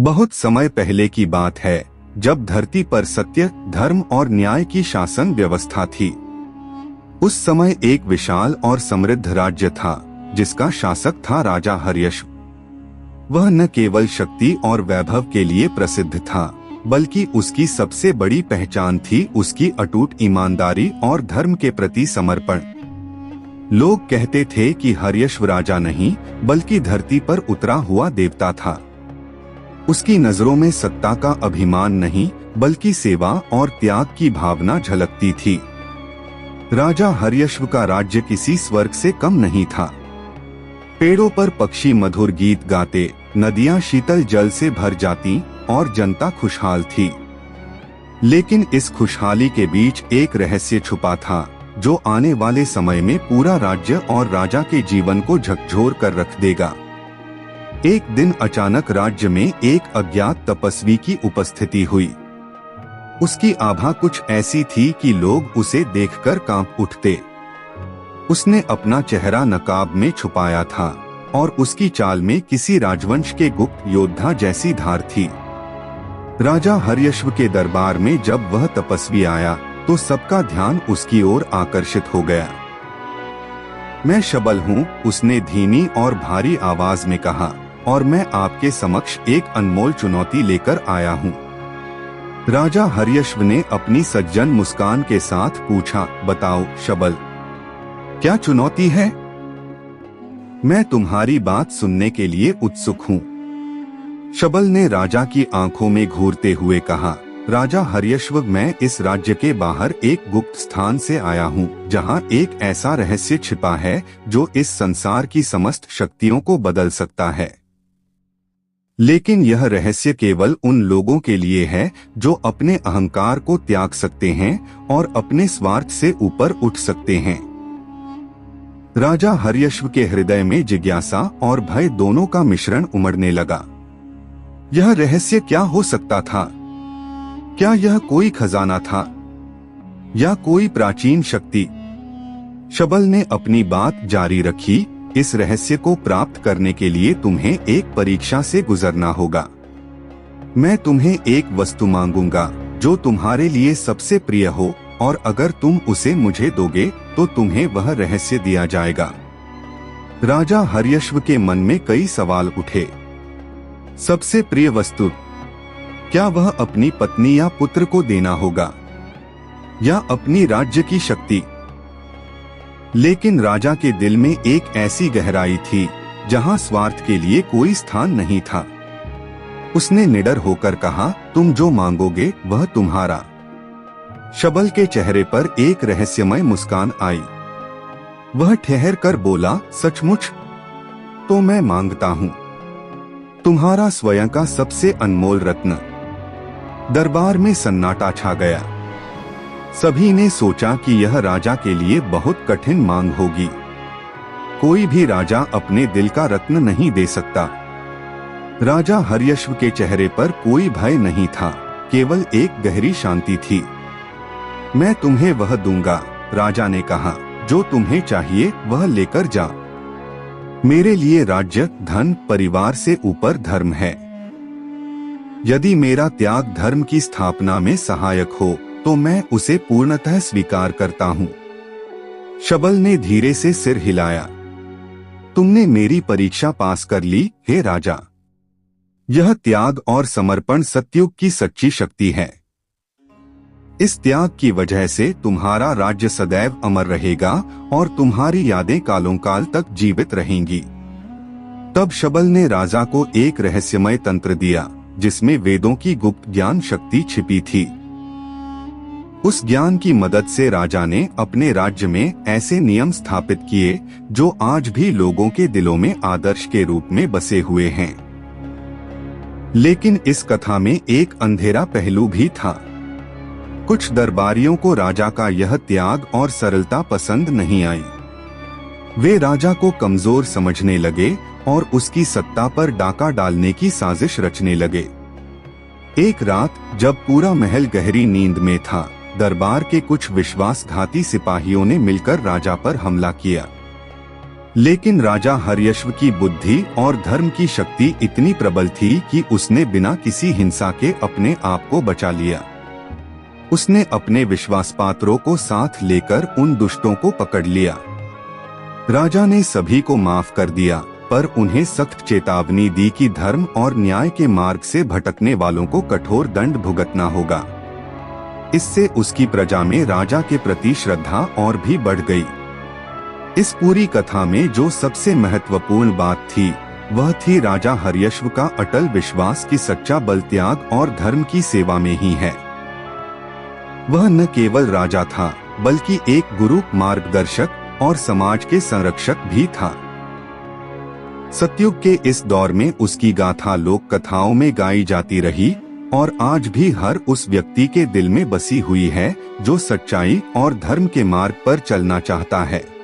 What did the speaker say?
बहुत समय पहले की बात है, जब धरती पर सत्य, धर्म और न्याय की शासन व्यवस्था थी। उस समय एक विशाल और समृद्ध राज्य था, जिसका शासक था राजा हर्यश्व। वह न केवल शक्ति और वैभव के लिए प्रसिद्ध था, बल्कि उसकी सबसे बड़ी पहचान थी उसकी अटूट ईमानदारी और धर्म के प्रति समर्पण। लोग कहते थे कि हर्यश्व राजा नहीं, बल्कि धरती पर उतरा हुआ देवता था। उसकी नजरों में सत्ता का अभिमान नहीं, बल्कि सेवा और त्याग की भावना झलकती थी। राजा हर्यश्व का राज्य किसी स्वर्ग से कम नहीं था। पेड़ों पर पक्षी मधुर गीत गाते, नदियां शीतल जल से भर जाती और जनता खुशहाल थी। लेकिन इस खुशहाली के बीच एक रहस्य छुपा था, जो आने वाले समय में पूरा राज्य और राजा के जीवन को झकझोर कर रख देगा। एक दिन अचानक राज्य में एक अज्ञात तपस्वी की उपस्थिति हुई। उसकी आभा कुछ ऐसी थी कि लोग उसे देखकर कांप उठते। उसने अपना चेहरा नकाब में छुपाया था और उसकी चाल में किसी राजवंश के गुप्त योद्धा जैसी धार थी। राजा हर्यश्व के दरबार में जब वह तपस्वी आया, तो सबका ध्यान उसकी ओर आकर्षित हो गया। मैं शबल हूँ, उसने धीमी और भारी आवाज में कहा, और मैं आपके समक्ष एक अनमोल चुनौती लेकर आया हूँ। राजा हर्यश्व ने अपनी सज्जन मुस्कान के साथ पूछा, बताओ शबल, क्या चुनौती है? मैं तुम्हारी बात सुनने के लिए उत्सुक हूँ। शबल ने राजा की आंखों में घूरते हुए कहा, राजा हर्यश्व, मैं इस राज्य के बाहर एक गुप्त स्थान से आया हूँ, जहाँ एक ऐसा रहस्य छिपा है जो इस संसार की समस्त शक्तियों को बदल सकता है। लेकिन यह रहस्य केवल उन लोगों के लिए है जो अपने अहंकार को त्याग सकते हैं और अपने स्वार्थ से ऊपर उठ सकते हैं। राजा हर्यश्व के हृदय में जिज्ञासा और भय दोनों का मिश्रण उमड़ने लगा। यह रहस्य क्या हो सकता था? क्या यह कोई खजाना था या कोई प्राचीन शक्ति? शबल ने अपनी बात जारी रखी, इस रहस्य को प्राप्त करने के लिए तुम्हें एक परीक्षा से गुजरना होगा। मैं तुम्हें एक वस्तु मांगूंगा जो तुम्हारे लिए सबसे प्रिय हो, और अगर तुम उसे मुझे दोगे तो तुम्हें वह रहस्य दिया जाएगा। राजा हर्यश्व के मन में कई सवाल उठे। सबसे प्रिय वस्तु? क्या वह अपनी पत्नी या पुत्र को देना होगा, या अपनी राज्य की शक्ति? लेकिन राजा के दिल में एक ऐसी गहराई थी जहां स्वार्थ के लिए कोई स्थान नहीं था। उसने निडर होकर कहा, तुम जो मांगोगे वह तुम्हारा। शबल के चेहरे पर एक रहस्यमय मुस्कान आई। वह ठहर कर बोला, सचमुच? तो मैं मांगता हूँ तुम्हारा स्वयं का सबसे अनमोल रत्न। दरबार में सन्नाटा छा गया। सभी ने सोचा कि यह राजा के लिए बहुत कठिन मांग होगी। कोई भी राजा अपने दिल का रत्न नहीं दे सकता। राजा हर्यश्व के चेहरे पर कोई भय नहीं था, केवल एक गहरी शांति थी। मैं तुम्हें वह दूंगा, राजा ने कहा, जो तुम्हें चाहिए वह लेकर जा। मेरे लिए राज्य, धन, परिवार से ऊपर धर्म है। यदि मेरा त्याग धर्म की स्थापना में सहायक हो तो मैं उसे पूर्णतः स्वीकार करता हूँ। शबल ने धीरे से सिर हिलाया। तुमने मेरी परीक्षा पास कर ली, हे राजा। यह त्याग और समर्पण सतयुग की सच्ची शक्ति है। इस त्याग की वजह से तुम्हारा राज्य सदैव अमर रहेगा और तुम्हारी यादें कालों काल तक जीवित रहेंगी। तब शबल ने राजा को एक रहस्यमय तंत्र दिया, जिसमें वेदों की गुप्त ज्ञान शक्ति छिपी थी। उस ज्ञान की मदद से राजा ने अपने राज्य में ऐसे नियम स्थापित किए जो आज भी लोगों के दिलों में आदर्श के रूप में बसे हुए हैं। लेकिन इस कथा में एक अंधेरा पहलू भी था। कुछ दरबारियों को राजा का यह त्याग और सरलता पसंद नहीं आई। वे राजा को कमजोर समझने लगे और उसकी सत्ता पर डाका डालने की साजिश रचने लगे। एक रात जब पूरा महल गहरी नींद में था, दरबार के कुछ विश्वासघाती सिपाहियों ने मिलकर राजा पर हमला किया। लेकिन राजा हर्यश्व की बुद्धि और धर्म की शक्ति इतनी प्रबल थी कि उसने बिना किसी हिंसा के अपने आप को बचा लिया। उसने अपने विश्वासपात्रों को साथ लेकर उन दुष्टों को पकड़ लिया। राजा ने सभी को माफ कर दिया, पर उन्हें सख्त चेतावनी दी कि धर्म और न्याय के मार्ग से भटकने वालों को कठोर दंड भुगतना होगा। इससे उसकी प्रजा में राजा के प्रति श्रद्धा और भी बढ़ गई। इस पूरी कथा में जो सबसे महत्वपूर्ण बात थी, वह थी राजा हर्यश्व का अटल विश्वास कि सच्चा बल त्याग और धर्म की सेवा में ही है। वह न केवल राजा था, बल्कि एक गुरु, मार्गदर्शक और समाज के संरक्षक भी था। सतयुग के इस दौर में उसकी गाथा लोक कथाओं में गाई जाती रही और आज भी हर उस व्यक्ति के दिल में बसी हुई है जो सच्चाई और धर्म के मार्ग पर चलना चाहता है।